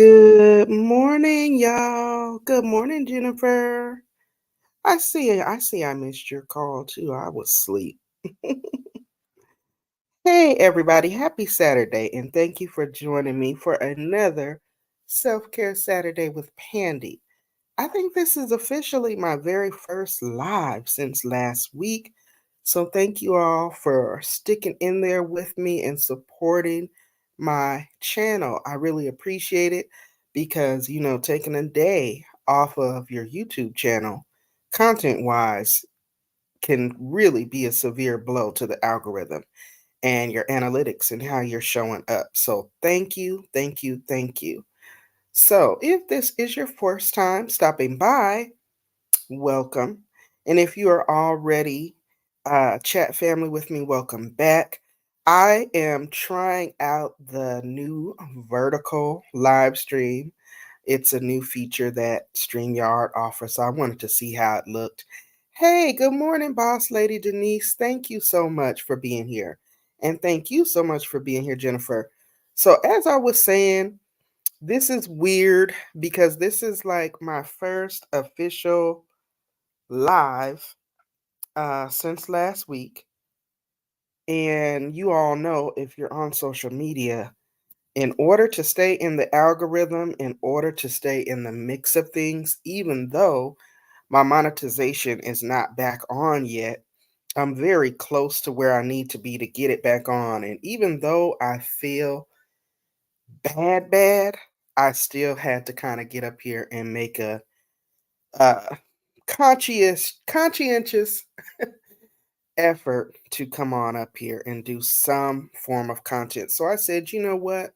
Good morning, y'all. Good morning, Jennifer. I see I missed your call too. I was asleep. Hey everybody, happy Saturday and thank you for joining me for another Self-Care Saturday with Pandi. I think this is officially my very first live since last week. So thank you all for sticking in there with me and supporting my channel. I really appreciate it because, taking a day off of your YouTube channel, content wise, can really be a severe blow to the algorithm and your analytics and how you're showing up. So thank you, thank you, thank you. So, if this is your first time stopping by, welcome. And if you are already chat family with me, welcome back. I am trying out the new vertical live stream. It's a new feature that StreamYard offers. So I wanted to see how it looked. Hey, good morning, boss lady Denise. Thank you so much for being here. And thank you so much for being here, Jennifer. So, as I was saying, this is weird because this is like my first official live since last week. And you all know if you're on social media, in order to stay in the algorithm, in order to stay in the mix of things, even though my monetization is not back on yet, I'm very close to where I need to be to get it back on. And even though I feel bad, I still had to kind of get up here and make a uh, conscientious effort to come on up here and do some form of content. So I said, you know what?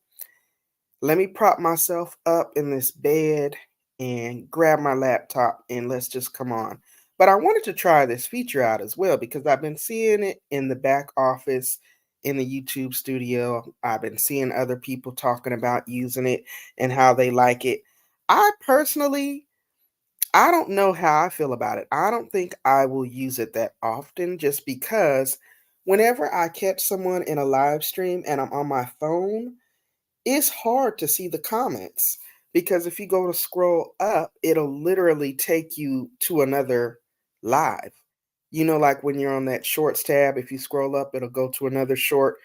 Let me prop myself up in this bed and grab my laptop and let's just come on. But I wanted to try this feature out as well because I've been seeing it in the back office in the YouTube studio. I've been seeing other people talking about using it and how they like it. I personally I don't know how I feel about it. I don't think I will use it that often just because whenever I catch someone in a live stream and I'm on my phone, it's hard to see the comments because if you go to scroll up, it'll literally take you to another live. Like when you're on that shorts tab, if you scroll up, it'll go to another short.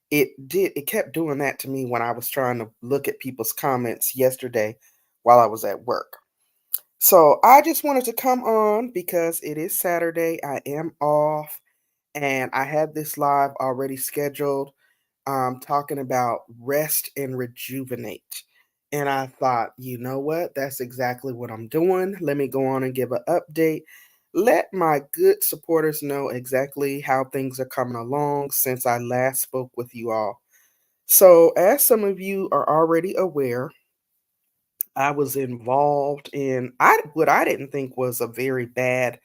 It kept doing that to me when I was trying to look at people's comments yesterday while I was at work. So I just wanted to come on because it is Saturday. I am off and I had this live already scheduled talking about rest and rejuvenate. And I thought, you know what? That's exactly what I'm doing. Let me go on and give an update. Let my good supporters know exactly how things are coming along since I last spoke with you all. So, as some of you are already aware, I was involved in what I didn't think was a very bad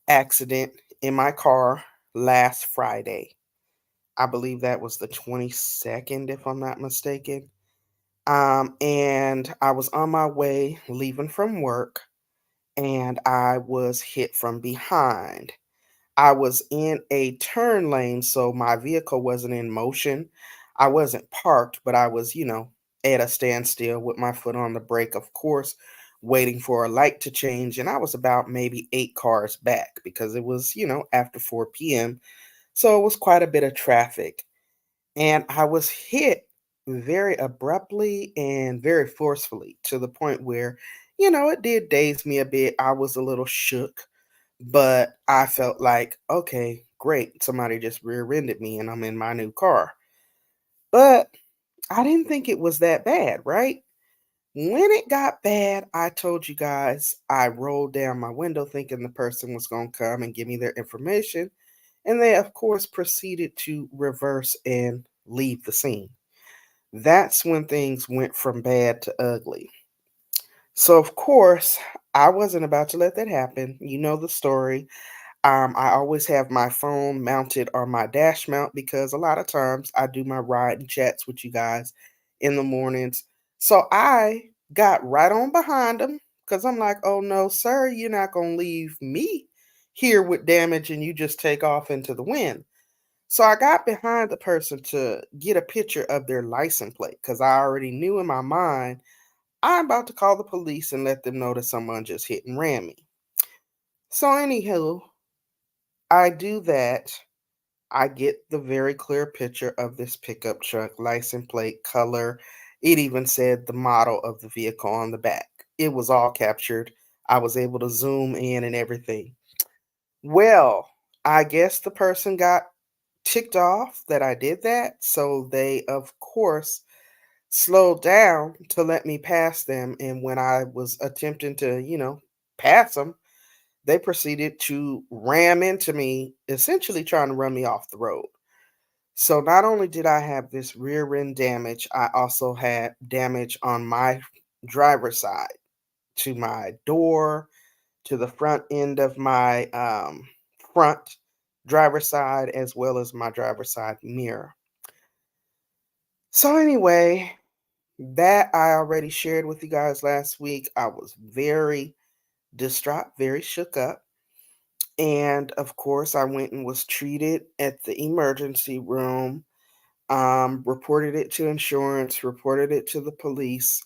accident in my car last Friday. I believe that was the 22nd, if I'm not mistaken. And I was on my way leaving from work and I was hit from behind. I was in a turn lane, so my vehicle wasn't in motion. I wasn't parked, but I was, at a standstill with my foot on the brake, of course, waiting for a light to change. And I was about maybe 8 cars back because it was, after 4 p.m. So it was quite a bit of traffic. And I was hit very abruptly and very forcefully to the point where, it did daze me a bit. I was a little shook, but I felt like, okay, great. Somebody just rear-ended me and I'm in my new car. But I didn't think it was that bad, right? When it got bad, I told you guys I rolled down my window thinking the person was going to come and give me their information. And they, of course, proceeded to reverse and leave the scene. That's when things went from bad to ugly. So, of course, I wasn't about to let that happen. You know the story. I always have my phone mounted on my dash mount because a lot of times I do my ride and chats with you guys in the mornings. So I got right on behind them because I'm like, oh no, sir, you're not going to leave me here with damage and you just take off into the wind. So I got behind the person to get a picture of their license plate because I already knew in my mind I'm about to call the police and let them know that someone just hit and ran me. So, anywho, I do that. I get the very clear picture of this pickup truck, license plate, color. It even said the model of the vehicle on the back. It was all captured. I was able to zoom in and everything. Well, I guess the person got ticked off that I did that. So they, of course, slowed down to let me pass them. And when I was attempting to, pass them, they proceeded to ram into me, essentially trying to run me off the road. So not only did I have this rear end damage, I also had damage on my driver's side to my door, to the front end of my front driver's side, as well as my driver's side mirror. So, anyway, that I already shared with you guys last week. I was very distraught, very shook up. And of course, I went and was treated at the emergency room, reported it to insurance, reported it to the police,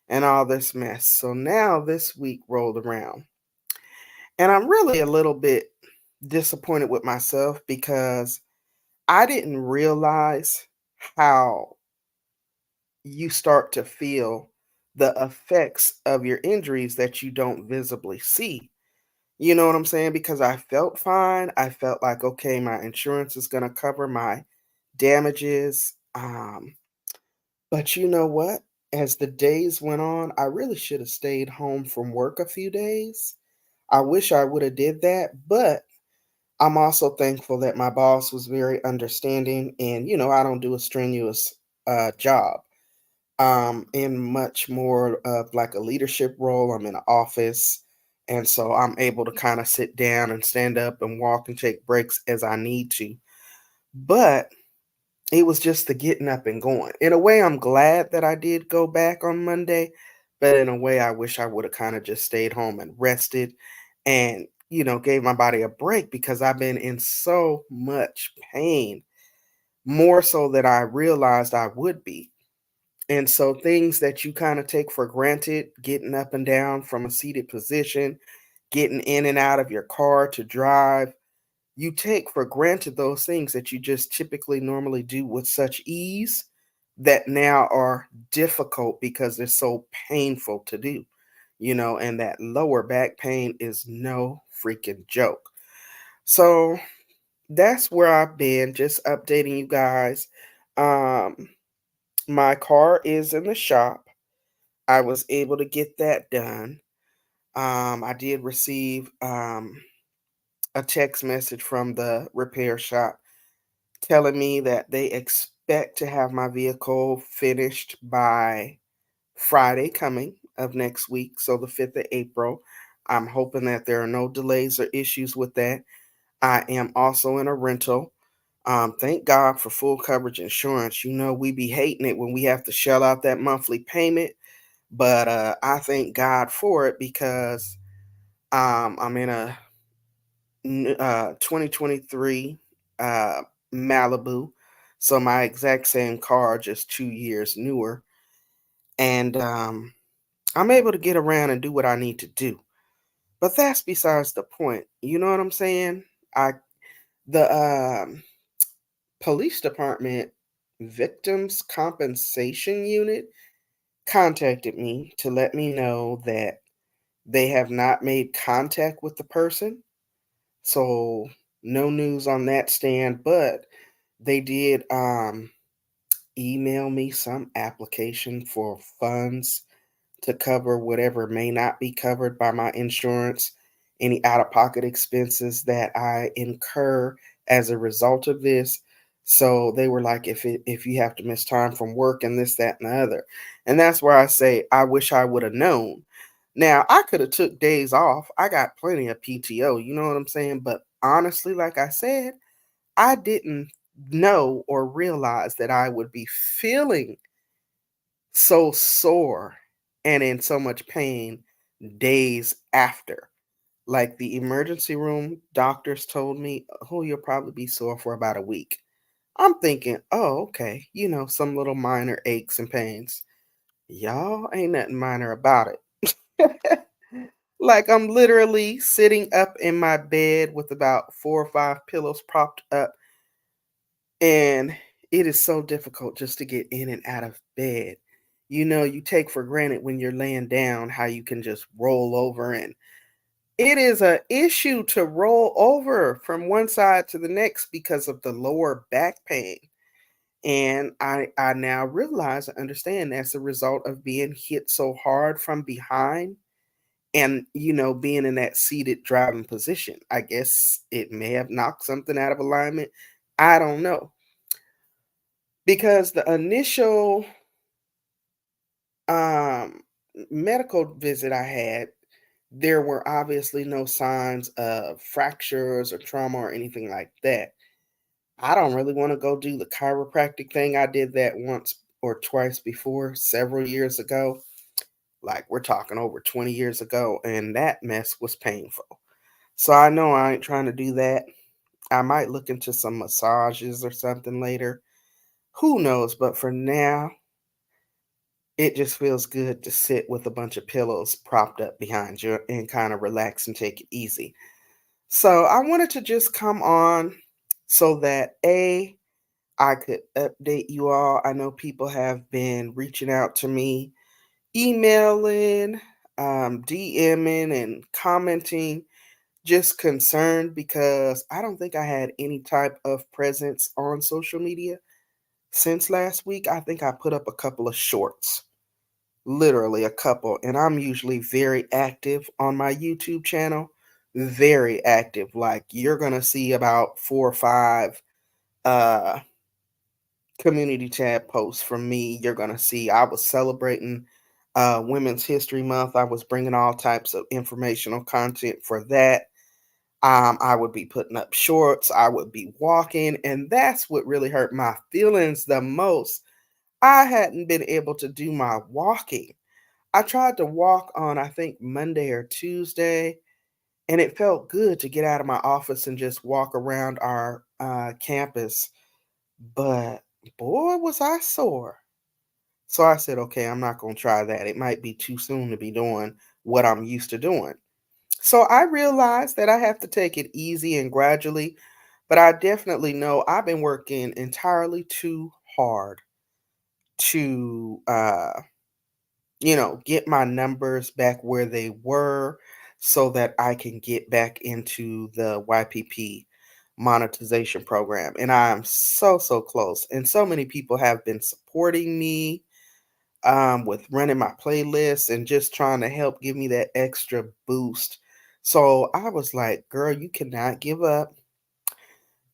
and all this mess. So now this week rolled around. And I'm really a little bit disappointed with myself because I didn't realize how you start to feel the effects of your injuries that you don't visibly see. You know what I'm saying? Because I felt fine. I felt like, okay, my insurance is going to cover my damages. But you know what? As the days went on, I really should have stayed home from work a few days. I wish I would have did that, but I'm also thankful that my boss was very understanding and I don't do a strenuous job. In much more of like a leadership role. I'm in an office, and so I'm able to kind of sit down and stand up and walk and take breaks as I need to. But it was just the getting up and going. In a way, I'm glad that I did go back on Monday, but in a way, I wish I would have kind of just stayed home and rested and, gave my body a break because I've been in so much pain, more so than I realized I would be. And so things that you kind of take for granted, getting up and down from a seated position, getting in and out of your car to drive, you take for granted those things that you just typically normally do with such ease that now are difficult because they're so painful to do, and that lower back pain is no freaking joke. So that's where I've been, just updating you guys. Um, my car is in the shop. I was able to get that done. I did receive a text message from the repair shop telling me that they expect to have my vehicle finished by Friday coming of next week, so the 5th of April. I'm hoping that there are no delays or issues with that. I am also in a rental. Thank God for full coverage insurance. We be hating it when we have to shell out that monthly payment, but I thank God for it because I'm in a 2023 uh, Malibu, so my exact same car, just 2 years newer, and I'm able to get around and do what I need to do. But that's besides the point. You know what I'm saying? I the police department victims compensation unit contacted me to let me know that they have not made contact with the person. So no news on that stand, but they did email me some application for funds to cover whatever may not be covered by my insurance, any out-of-pocket expenses that I incur as a result of this. So they were like, if you have to miss time from work and this, that, and the other. And that's where I say I wish I would have known. Now I could have took days off. I got plenty of PTO, you know what I'm saying? But honestly, like I said, I didn't know or realize that I would be feeling so sore and in so much pain days after. Like the emergency room doctors told me, oh, you'll probably be sore for about a week. I'm thinking, oh, okay, some little minor aches and pains. Y'all ain't nothing minor about it. Like I'm literally sitting up in my bed with about 4 or 5 pillows propped up, and it is so difficult just to get in and out of bed. You take for granted when you're laying down how you can just roll over, and it is a issue to roll over from one side to the next because of the lower back pain. And I now realize and understand that's a result of being hit so hard from behind and being in that seated driving position. I guess it may have knocked something out of alignment. I don't know. Because the initial um medical visit I had, there were obviously no signs of fractures or trauma or anything like that. I don't really want to go do the chiropractic thing. I did that once or twice before several years ago. Like we're talking over 20 years ago, and that mess was painful. So I know I ain't trying to do that. I might look into some massages or something later. Who knows? But for now, it just feels good to sit with a bunch of pillows propped up behind you and kind of relax and take it easy. So I wanted to just come on so that I could update you all. I know people have been reaching out to me, emailing, DMing, and commenting, just concerned because I don't think I had any type of presence on social media since last week. I think I put up a couple of shorts, literally a couple, and I'm usually very active on my YouTube channel. Very active. Like you're gonna see about 4 or 5 uh community tab posts from me. You're gonna see I was celebrating Women's History Month. I was bringing all types of informational content for that. I would be putting up shorts. I would be walking, and that's what really hurt my feelings the most. I hadn't been able to do my walking. I tried to walk on, I think, Monday or Tuesday, and it felt good to get out of my office and just walk around our campus. But boy, was I sore. So I said, okay, I'm not going to try that. It might be too soon to be doing what I'm used to doing. So I realized that I have to take it easy and gradually, but I definitely know I've been working entirely too hard to get my numbers back where they were so that I can get back into the YPP monetization program. And I'm so, so close. And so many people have been supporting me with running my playlist and just trying to help give me that extra boost. So I was like, girl, you cannot give up.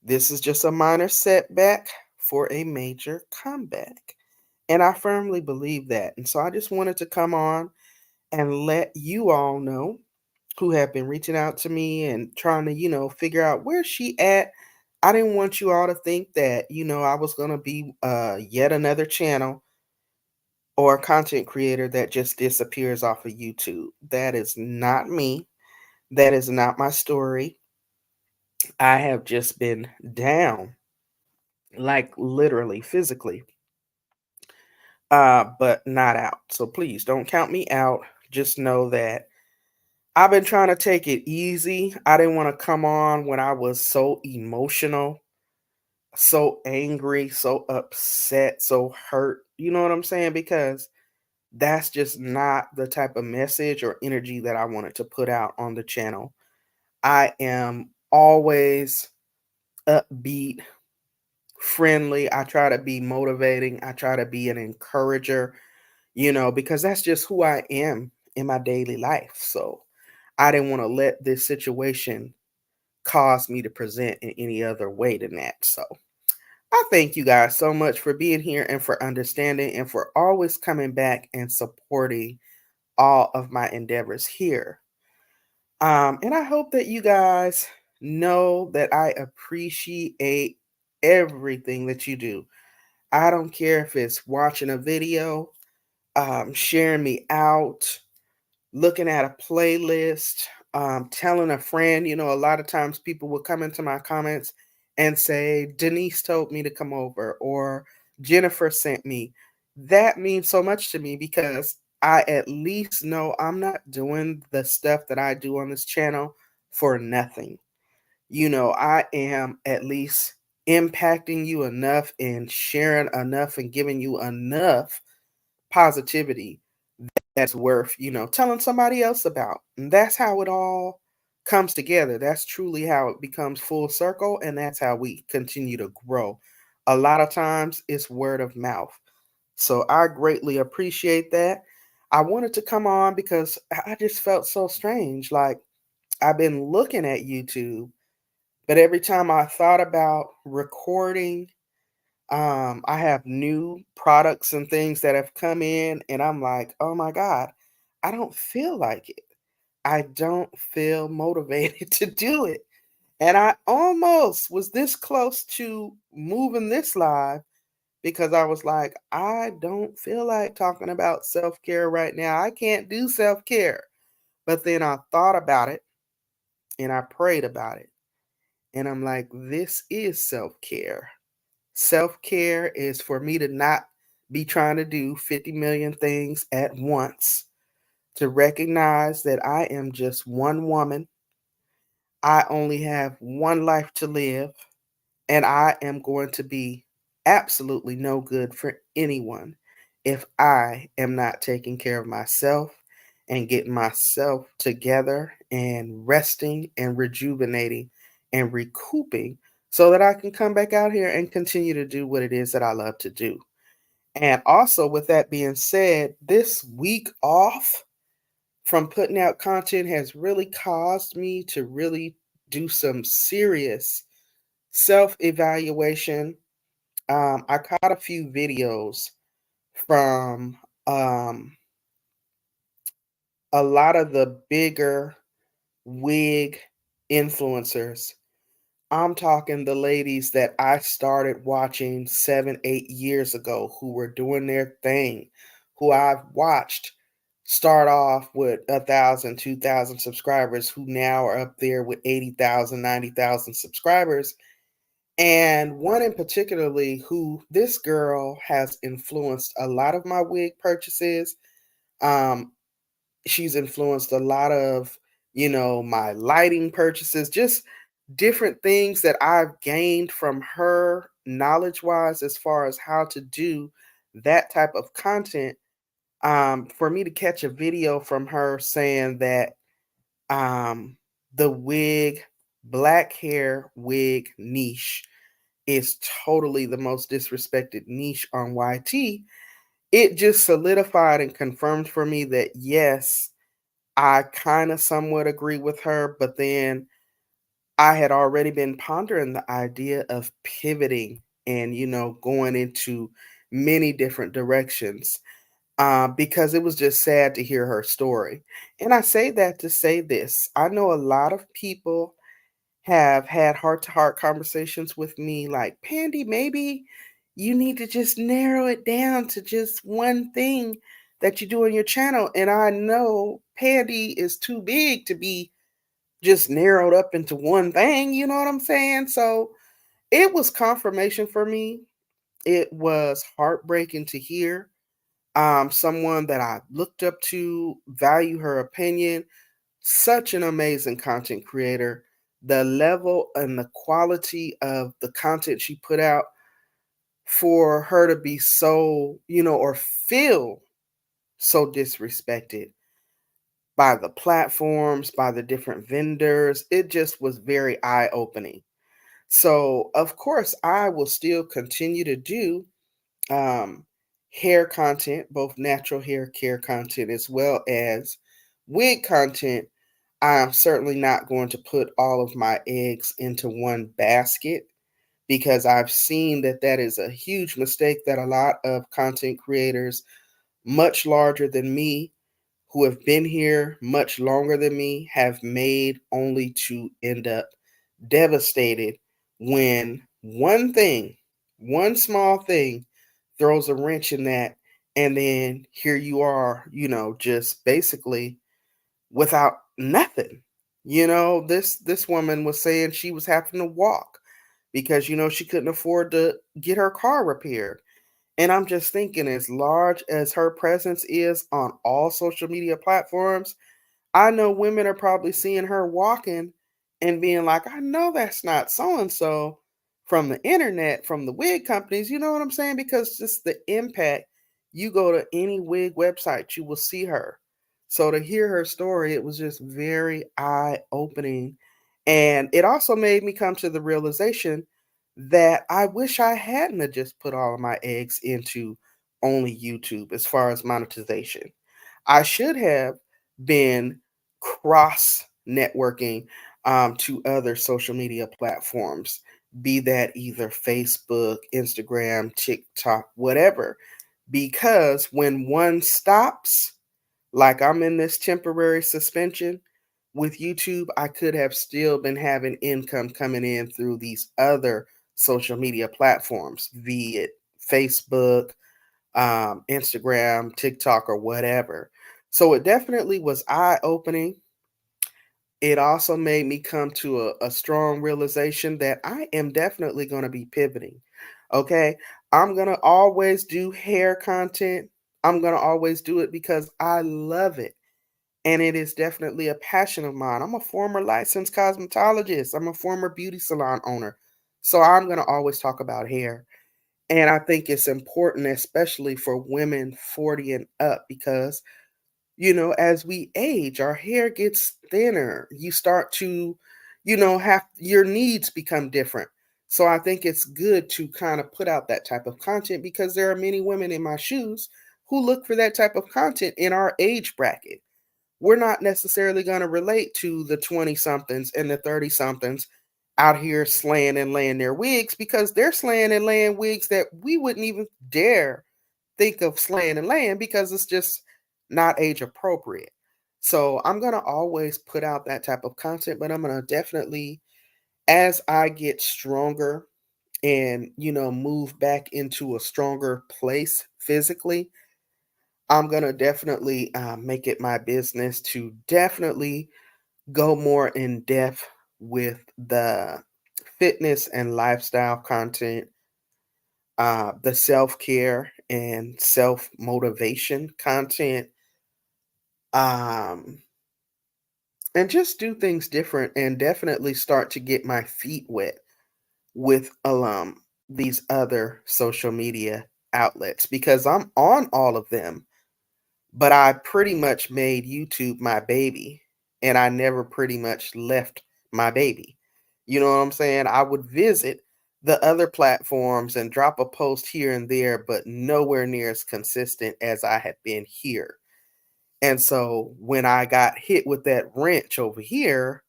This is just a minor setback for a major comeback. And I firmly believe that. And so I just wanted to come on and let you all know who have been reaching out to me and trying to, figure out where's she at. I didn't want you all to think that, I was going to be yet another channel or a content creator that just disappears off of YouTube. That is not me. That is not my story. I have just been down, like literally, physically, but not out. So please don't count me out. Just know that I've been trying to take it easy. I didn't want to come on when I was so emotional, so angry, so upset, so hurt. You know what I'm saying? Because that's just not the type of message or energy that I wanted to put out on the channel. I am always upbeat, friendly. I try to be motivating. I try to be an encourager, because that's just who I am in my daily life. So I didn't want to let this situation cause me to present in any other way than that. So I thank you guys so much for being here and for understanding and for always coming back and supporting all of my endeavors here. And I hope that you guys know that I appreciate everything that you do. I don't care if it's watching a video, sharing me out, looking at a playlist, telling a friend. A lot of times people will come into my comments and say, Denise told me to come over, or Jennifer sent me. That means so much to me because I at least know I'm not doing the stuff that I do on this channel for nothing. I am at least impacting you enough and sharing enough and giving you enough positivity that's worth, telling somebody else about. And that's how it all comes together. That's truly how it becomes full circle. And that's how we continue to grow. A lot of times it's word of mouth. So I greatly appreciate that. I wanted to come on because I just felt so strange. Like I've been looking at YouTube, but every time I thought about recording, I have new products and things that have come in, and I'm like, oh my God, I don't feel like it. I don't feel motivated to do it. And I almost was this close to moving this live because I was like, I don't feel like talking about self care right now. I can't do self care. But then I thought about it and I prayed about it. And I'm like, this is self care. Self care is for me to not be trying to do 50 million things at once, to recognize that I am just one woman. I only have one life to live, and I am going to be absolutely no good for anyone if I am not taking care of myself and getting myself together and resting and rejuvenating and recouping so that I can come back out here and continue to do what it is that I love to do. And also, with that being said, this week off from putting out content has really caused me to really do some serious self evaluation. I caught a few videos from a lot of the bigger wig influencers. I'm talking the ladies that I started watching 7, 8 years ago who were doing their thing, who I've watched start off with 1,000, 2,000 subscribers, who now are up there with 80,000, 90,000 subscribers. And one in particularly who this girl has influenced a lot of my wig purchases. Um, she's influenced a lot of, my lighting purchases, just different things that I've gained from her knowledge wise as far as how to do that type of content. For me to catch a video from her saying that um, the black hair wig niche is totally the most disrespected niche on YT, it just solidified and confirmed for me that yes, I kind of somewhat agree with her, but then I had already been pondering the idea of pivoting and, going into many different directions because it was just sad to hear her story. And I say that to say this: I know a lot of people have had heart to heart conversations with me like, Pandy, maybe you need to just narrow it down to just one thing that you do on your channel. And I know Pandy is too big to be just narrowed up into one thing, you know what I'm saying? So it was confirmation for me. It was heartbreaking to hear someone that I looked up to, value her opinion, such an amazing content creator. The level and the quality of the content she put out, for her to be so, or feel so disrespected by the platforms, by the different vendors, it just was very eye opening. So, of course, I will still continue to do um, hair content, both natural hair care content as well as wig content. I'm certainly not going to put all of my eggs into one basket because I've seen that that is a huge mistake that a lot of content creators, much larger than me, who have been here much longer than me, have made, only to end up devastated when one thing, one small thing, throws a wrench in that. And then here you are, just basically without nothing. This woman was saying she was having to walk because she couldn't afford to get her car repaired. And I'm just thinking, as large as her presence is on all social media platforms, I know women are probably seeing her walking and being like, I know that's not so and so from the internet, from the wig companies. You know what I'm saying? Because just the impact, you go to any wig website, you will see her. So to hear her story, it was just very eye opening. And it also made me come to the realization that I wish I hadn't have just put all of my eggs into only YouTube as far as monetization. I should have been cross networking to other social media platforms, be that either Facebook, Instagram, TikTok, whatever. Because when one stops, like I'm in this temporary suspension with YouTube, I could have still been having income coming in through these other social media platforms, be it Facebook, Instagram, TikTok, or whatever. So it definitely was eye opening. It also made me come to a strong realization that I am definitely going to be pivoting. Okay. I'm going to always do hair content. I'm going to always do it because I love it. And it is definitely a passion of mine. I'm a former licensed cosmetologist, I'm a former beauty salon owner. So I'm going to always talk about hair. And I think it's important, especially for women 40 and up, because, as we age, our hair gets thinner. You start to, have your needs become different. So I think it's good to kind of put out that type of content because there are many women in my shoes who look for that type of content in our age bracket. We're not necessarily going to relate to the 20 somethings and the 30 somethings out here slaying and laying their wigs because they're slaying and laying wigs that we wouldn't even dare think of slaying and laying because it's just not age appropriate. So I'm going to always put out that type of content, but I'm going to definitely, as I get stronger and, move back into a stronger place physically, I'm going to definitely make it my business to definitely go more in depth with the fitness and lifestyle content, the self care and self motivation content, um, and just do things different and definitely start to get my feet wet with these other social media outlets because I'm on all of them. But I pretty much made YouTube my baby, and I never pretty much left my baby. You know what I'm saying? I would visit the other platforms and drop a post here and there, but nowhere near as consistent as I had been here. And so when I got hit with that wrench over here,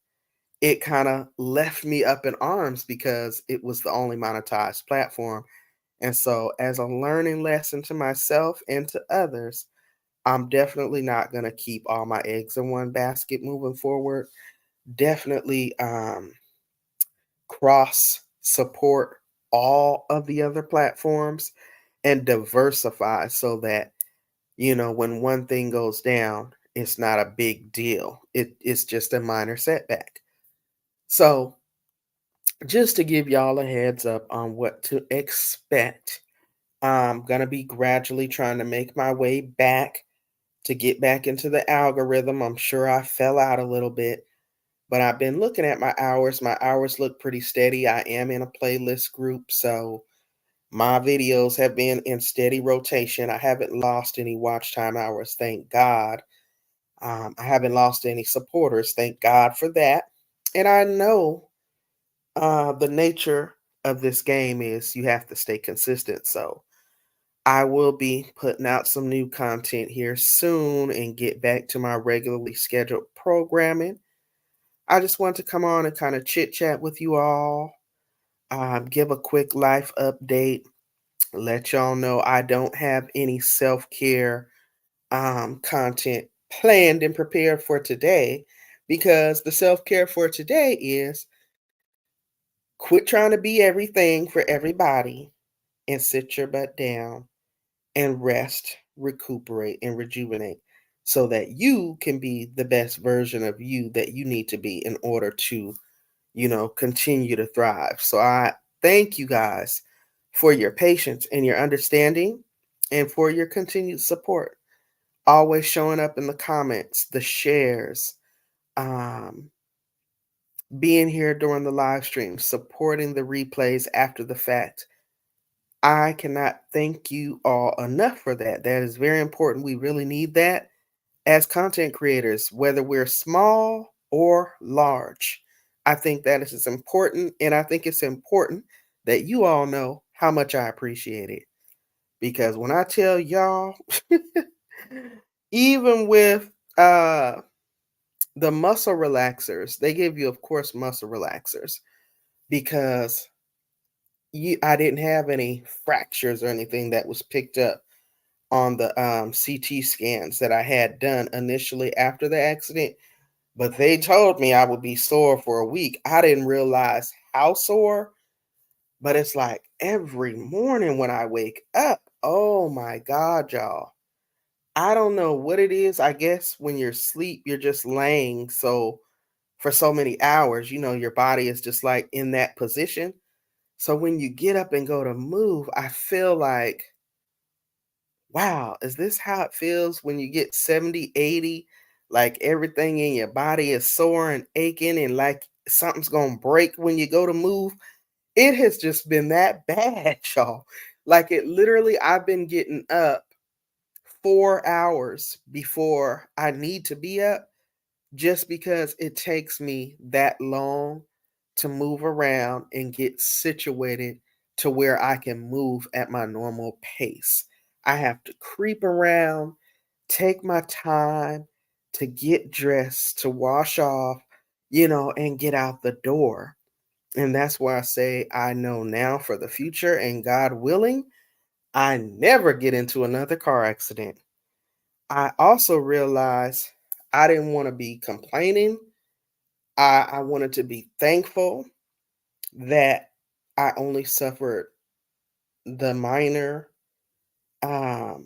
it kind of left me up in arms because it was the only monetized platform. And so, as a learning lesson to myself and to others, I'm definitely not gonna keep all my eggs in one basket moving forward. Definitely, cross support all of the other platforms and diversify so that, when one thing goes down, it's not a big deal. It's just a minor setback. So, just to give y'all a heads up on what to expect, I'm gonna be gradually trying to make my way back to get back into the algorithm. I'm sure I fell out a little bit, but I've been looking at my hours. My hours look pretty steady. I am in a playlist group, so my videos have been in steady rotation. I haven't lost any watch time hours, thank God. I haven't lost any supporters, thank God for that. And I know the nature of this game is you have to stay consistent. So I will be putting out some new content here soon and get back to my regularly scheduled programming. I just want to come on and kind of chit chat with you all, give a quick life update, let y'all know I don't have any self care content planned and prepared for today because the self care for today is quit trying to be everything for everybody and sit your butt down and rest, recuperate, and rejuvenate so that you can be the best version of you that you need to be in order to, continue to thrive. So I thank you guys for your patience and your understanding, and for your continued support. Always showing up in the comments, the shares, um, being here during the live stream, supporting the replays after the fact. I cannot thank you all enough for that. That is very important. We really need that as content creators, whether we're small or large. I think that is important, and I think it's important that you all know how much I appreciate it. Because when I tell y'all, even with the muscle relaxers, they give you, of course, muscle relaxers because I didn't have any fractures or anything that was picked up on the CT scans that I had done initially after the accident. But they told me I would be sore for a week. I didn't realize how sore, but it's like every morning when I wake up, oh my God, y'all. I don't know what it is. I guess when you're asleep, you're just laying so for so many hours, your body is just like in that position. So when you get up and go to move, I feel like, wow, is this how it feels when you get 70, 80? Like everything in your body is sore and aching and like something's going to break when you go to move. It has just been that bad, y'all. Like it literally, I've been getting up 4 hours before I need to be up just because it takes me that long to move around and get situated to where I can move at my normal pace. I have to creep around, take my time to get dressed, to wash off, and get out the door. And that's why I say I know now for the future and God willing, I never get into another car accident. I also realized I didn't want to be complaining. I wanted to be thankful that I only suffered the minor, um,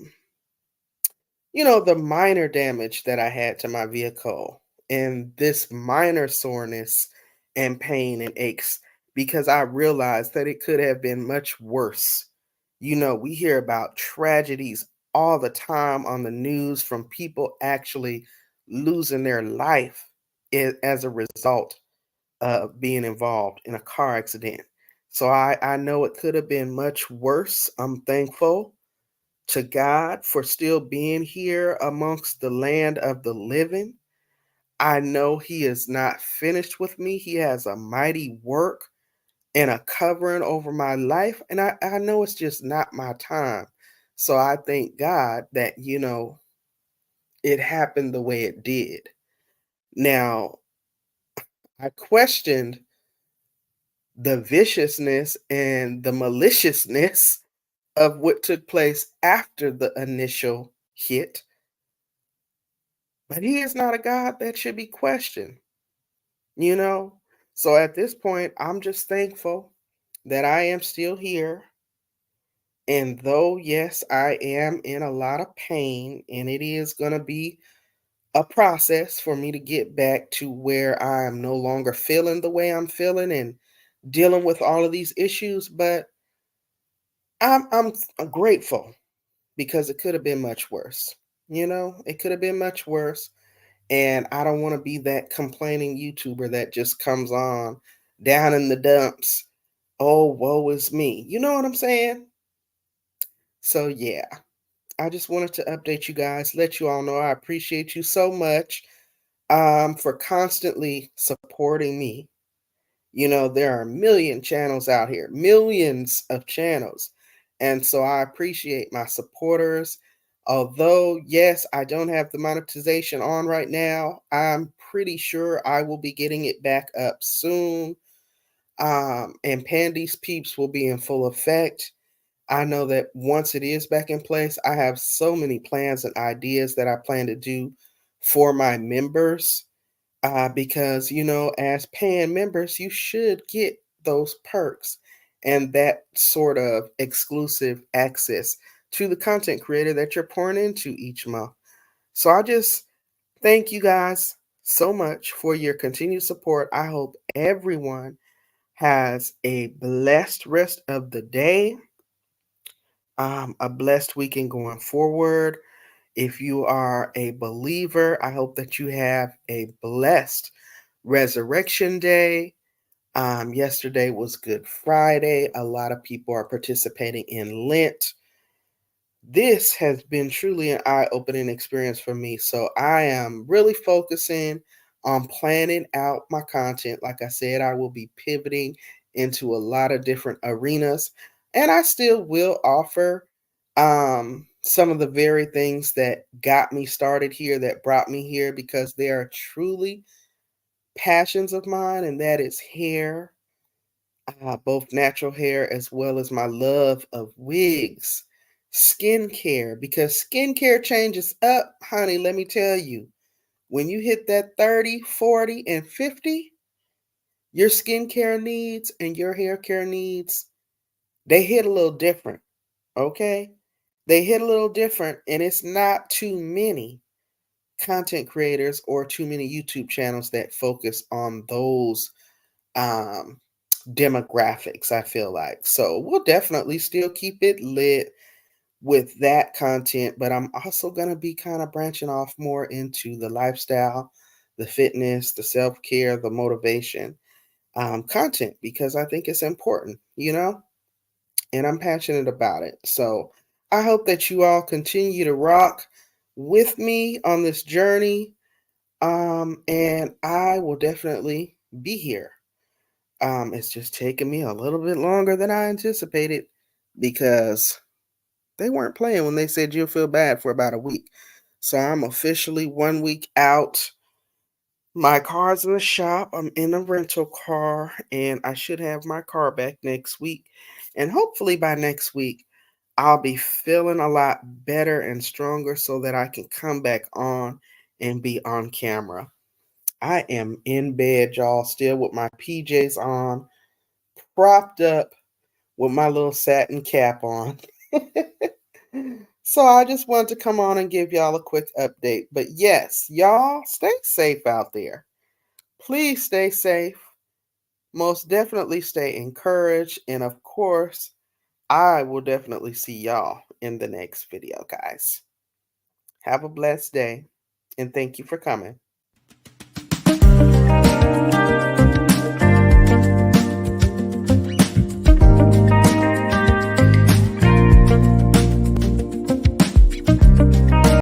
the minor damage that I had to my vehicle and this minor soreness and pain and aches because I realized that it could have been much worse. We hear about tragedies all the time on the news from people actually losing their life as a result being involved in a car accident. So I know it could have been much worse. I'm thankful to God for still being here amongst the land of the living. I know He is not finished with me. He has a mighty work and a covering over my life. And I know it's just not my time. So I thank God that, it happened the way it did. Now, I questioned the viciousness and the maliciousness of what took place after the initial hit, but he is not a God that should be questioned, you know? So at this point, I'm just thankful that I am still here. And though, yes, I am in a lot of pain, and it is going to be a process for me to get back to where I am no longer feeling the way I'm feeling and dealing with all of these issues, but I'm grateful because it could have been much worse. It could have been much worse. And I don't want to be that complaining YouTuber that just comes on down in the dumps. Oh, woe is me. You know what I'm saying? So, yeah, I just wanted to update you guys, let you all know I appreciate you so much for constantly supporting me. There are a million channels out here, millions of channels. And so I appreciate my supporters. Although, yes, I don't have the monetization on right now, I'm pretty sure I will be getting it back up soon. And Pandy's peeps will be in full effect. I know that once it is back in place, I have so many plans and ideas that I plan to do for my members because as paying members you should get those perks and that sort of exclusive access to the content creator that you're pouring into each month. So I just thank you guys so much for your continued support. I hope everyone has a blessed rest of the day. a blessed weekend going forward. If you are a believer, I hope that you have a blessed Resurrection Day. Yesterday was Good Friday. A lot of people are participating in Lent. This has been truly an eye-opening experience for me. So I am really focusing on planning out my content. Like I said, I will be pivoting into a lot of different arenas, and I still will offer some of the very things that got me started here, that brought me here, because they are truly passions of mine, and that is hair, both natural hair as well as my love of wigs, skincare, because skincare changes up, honey. Let me tell you, when you hit that 30, 40, and 50, your skincare needs and your hair care needs, they hit a little different, okay? They hit a little different, and it's not too many content creators or too many YouTube channels that focus on those um demographics, I feel like. So we'll definitely still keep it lit with that content, but I'm also going to be kind of branching off more into the lifestyle, the fitness, the self-care, the motivation content, because I think it's important, and I'm passionate about it. So I hope that you all continue to rock with me on this journey, and I will definitely be here. It's just taking me a little bit longer than I anticipated, because they weren't playing when they said you'll feel bad for about a week. So I'm officially 1 week out. My car's in the shop. I'm in a rental car, and I should have my car back next week. And hopefully by next week, I'll be feeling a lot better and stronger so that I can come back on and be on camera. I am in bed, y'all, still with my PJs on, propped up with my little satin cap on. So I just wanted to come on and give y'all a quick update. But yes, y'all stay safe out there. Please stay safe. Most definitely stay encouraged. And of course, I will definitely see y'all in the next video, guys. Have a blessed day, and thank you for coming.